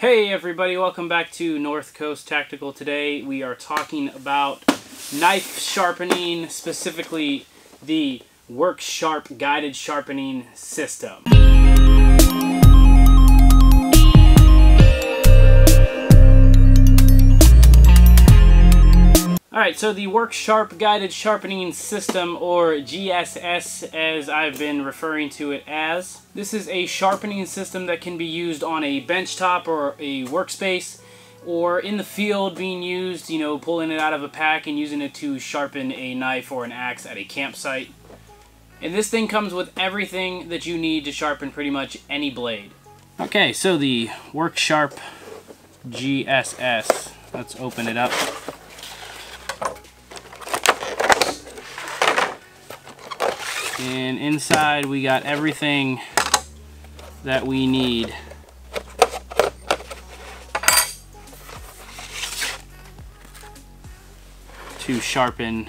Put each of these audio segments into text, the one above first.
Hey everybody, welcome back to North Coast Tactical. Today we are talking about knife sharpening, specifically the Work Sharp guided sharpening system. Alright, so the Work Sharp guided sharpening system, or GSS as I've been referring to it as. This is a sharpening system that can be used on a benchtop or a workspace, or in the field being used, you know, pulling it out of a pack and using it to sharpen a knife or an axe at a campsite. And this thing comes with everything that you need to sharpen pretty much any blade. Okay, so the Work Sharp GSS, let's open it up. And inside we got everything that we need to sharpen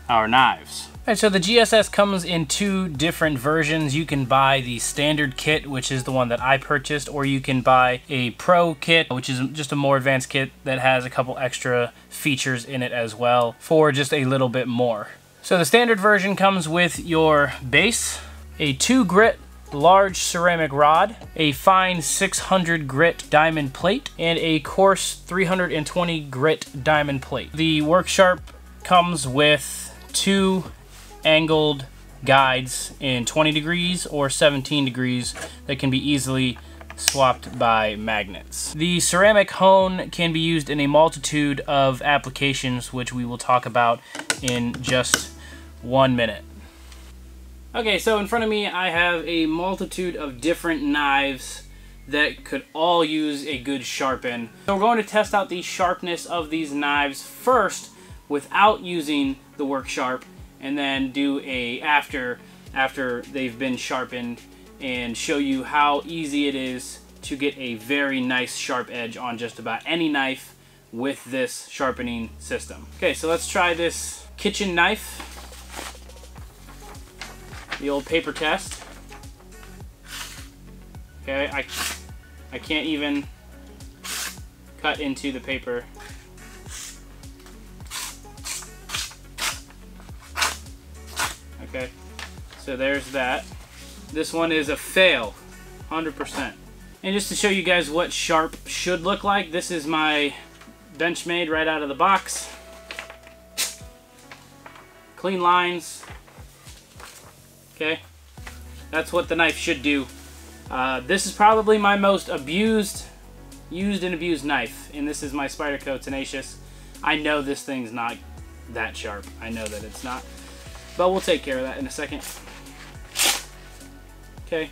our knives. Alright, so the GSS comes in two different versions. You can buy the standard kit, which is the one that I purchased, or you can buy a pro kit, which is just a more advanced kit that has a couple extra features in it as well for just a little bit more. So the standard version comes with your base, a 2 grit large ceramic rod, a fine 600 grit diamond plate, and a coarse 320 grit diamond plate. The Work Sharp comes with 2 angled guides in 20 degrees or 17 degrees that can be easily swapped by magnets. The ceramic hone can be used in a multitude of applications, which we will talk about in just 1 minute. Okay, so in front of me I have a multitude of different knives that could all use a good sharpen. So we're going to test out the sharpness of these knives first without using the Work Sharp, and then do a after they've been sharpened, and show you how easy it is to get a very nice sharp edge on just about any knife with this sharpening system. Okay, so let's try this kitchen knife. The old paper test. Okay, I can't even cut into the paper. Okay, so there's that. This one is a fail, 100%. And just to show you guys what sharp should look like, this is my Benchmade right out of the box. Clean lines. Okay, that's what the knife should do. This is probably my most used and abused knife, and this is my Spyderco Tenacious. I know this thing's not that sharp. I know that it's not, but we'll take care of that in a second. Okay,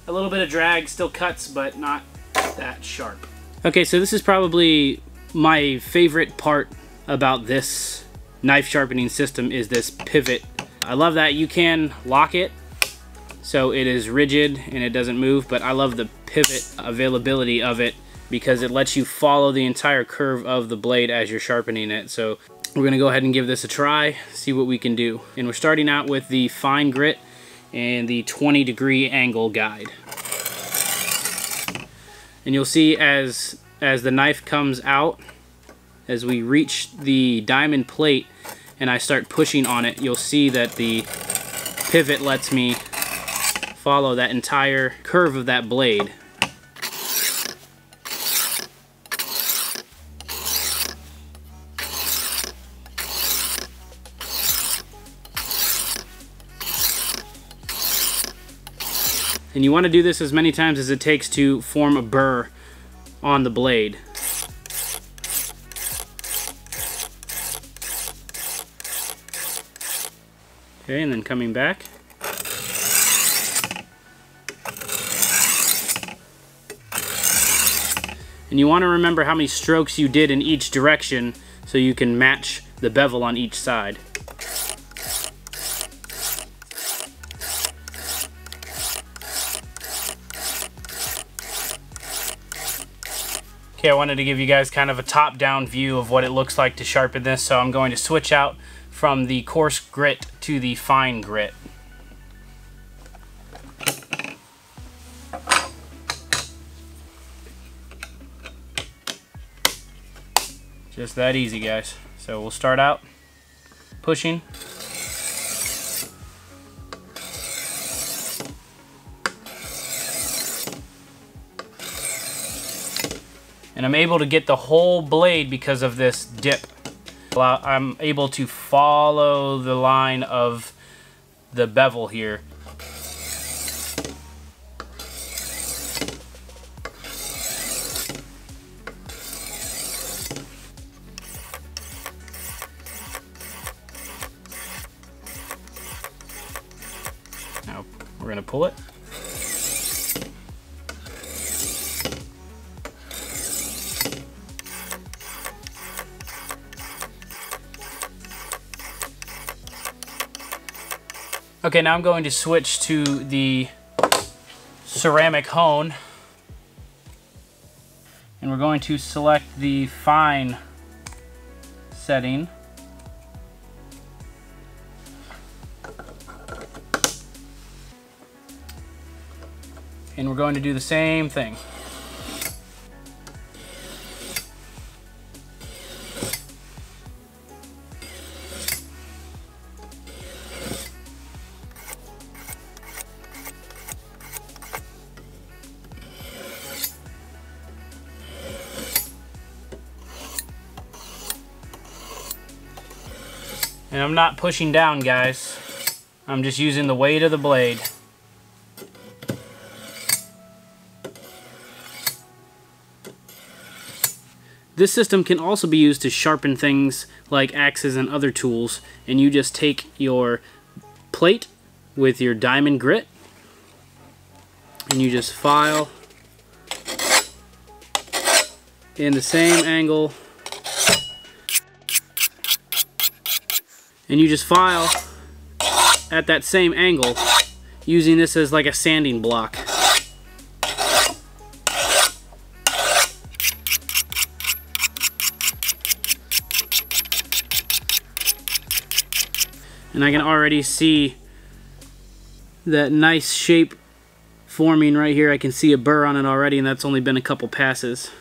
a little bit of drag, still cuts, but not that sharp. Okay, so this is probably my favorite part about this knife sharpening system, is this pivot. I love that you can lock it so it is rigid and it doesn't move, but I love the pivot availability of it because it lets you follow the entire curve of the blade as you're sharpening it. So we're gonna go ahead and give this a try, see what we can do. And we're starting out with the fine grit and the 20-degree angle guide. And you'll see as the knife comes out, as we reach the diamond plate and I start pushing on it, you'll see that the pivot lets me follow that entire curve of that blade. And you want to do this as many times as it takes to form a burr on the blade. Okay, and then coming back. And you want to remember how many strokes you did in each direction so you can match the bevel on each side. Okay, I wanted to give you guys kind of a top-down view of what it looks like to sharpen this, so I'm going to switch out from the coarse grit to the fine grit. Just that easy, guys. So we'll start out pushing. And I'm able to get the whole blade because of this dip. I'm able to follow the line of the bevel here. Now we're going to pull it. Okay, now I'm going to switch to the ceramic hone, and we're going to select the fine setting. And we're going to do the same thing. And I'm not pushing down, guys. I'm just using the weight of the blade. This system can also be used to sharpen things like axes and other tools, and you just take your plate with your diamond grit and you just file in the same angle, and you just file at that same angle using this as like a sanding block. And I can already see that nice shape forming right here. I can see a burr on it already, and that's only been a couple passes.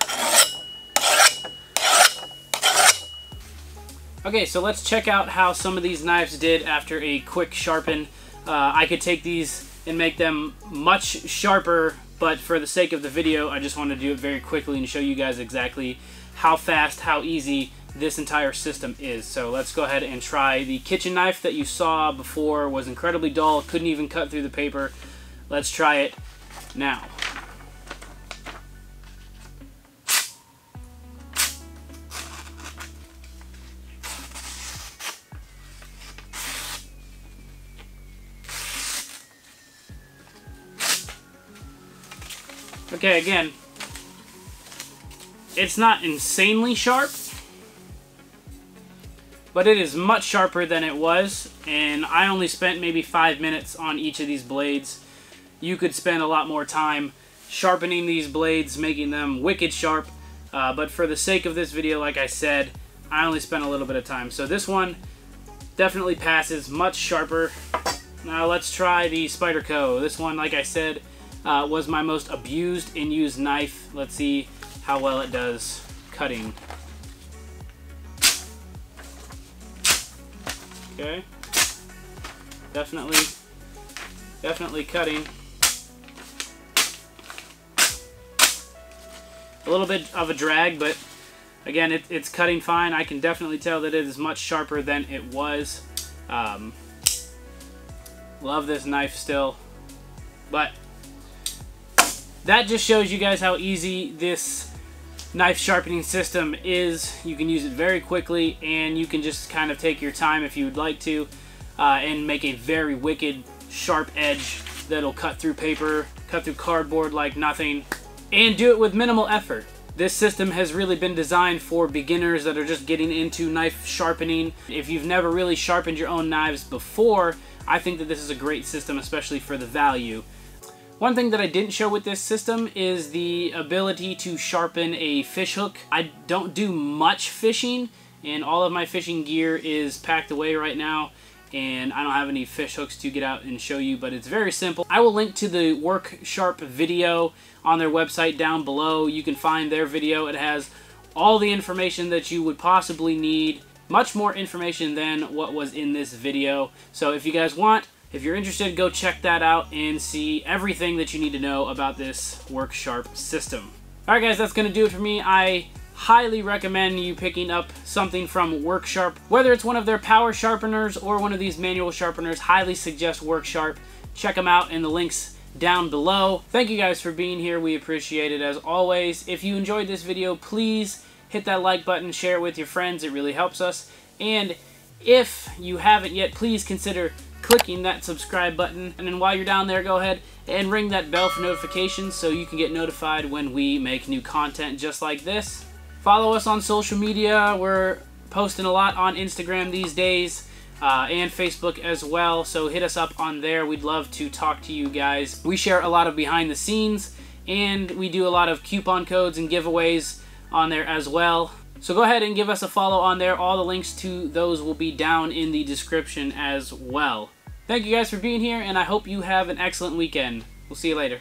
Okay, so let's check out how some of these knives did after a quick sharpen. I could take these and make them much sharper, but for the sake of the video, I just want to do it very quickly and show you guys exactly how fast, how easy this entire system is. So let's go ahead and try the kitchen knife that you saw before. Was incredibly dull, couldn't even cut through the paper. Let's try it now. Okay, again, it's not insanely sharp, but it is much sharper than it was, and I only spent maybe 5 minutes on each of these blades. You could spend a lot more time sharpening these blades, making them wicked sharp, but for the sake of this video, like I said, I only spent a little bit of time. So this one definitely passes, much sharper. Now let's try the Spyderco. This one, like I said, was my most abused and used knife. Let's see how well it does cutting. Okay, definitely cutting. A little bit of a drag, but again, it's cutting fine. I can definitely tell that it is much sharper than it was. Love this knife still, but that just shows you guys how easy this knife sharpening system is. You can use it very quickly, and you can just kind of take your time if you would like to and make a very wicked sharp edge that'll cut through paper, cut through cardboard like nothing, and do it with minimal effort. This system has really been designed for beginners that are just getting into knife sharpening. If you've never really sharpened your own knives before, I think that this is a great system, especially for the value. One thing that I didn't show with this system is the ability to sharpen a fish hook. I don't do much fishing, and all of my fishing gear is packed away right now, and I don't have any fish hooks to get out and show you, but it's very simple. I will link to the Work Sharp video on their website down below. You can find their video. It has all the information that you would possibly need. Much more information than what was in this video. So if you guys want, if you're interested, go check that out and see everything that you need to know about this WorkSharp system. Alright guys, that's going to do it for me. I highly recommend you picking up something from WorkSharp. Whether it's one of their power sharpeners or one of these manual sharpeners, highly suggest WorkSharp. Check them out in the links down below. Thank you guys for being here. We appreciate it as always. If you enjoyed this video, please hit that like button, share it with your friends. It really helps us. And if you haven't yet, please consider clicking that subscribe button. And then while you're down there, go ahead and ring that bell for notifications so you can get notified when we make new content just like this. Follow us on social media. We're posting a lot on Instagram these days and Facebook as well. So hit us up on there. We'd love to talk to you guys. We share a lot of behind the scenes and we do a lot of coupon codes and giveaways on there as well. So go ahead and give us a follow on there. All the links to those will be down in the description as well. Thank you guys for being here, and I hope you have an excellent weekend. We'll see you later.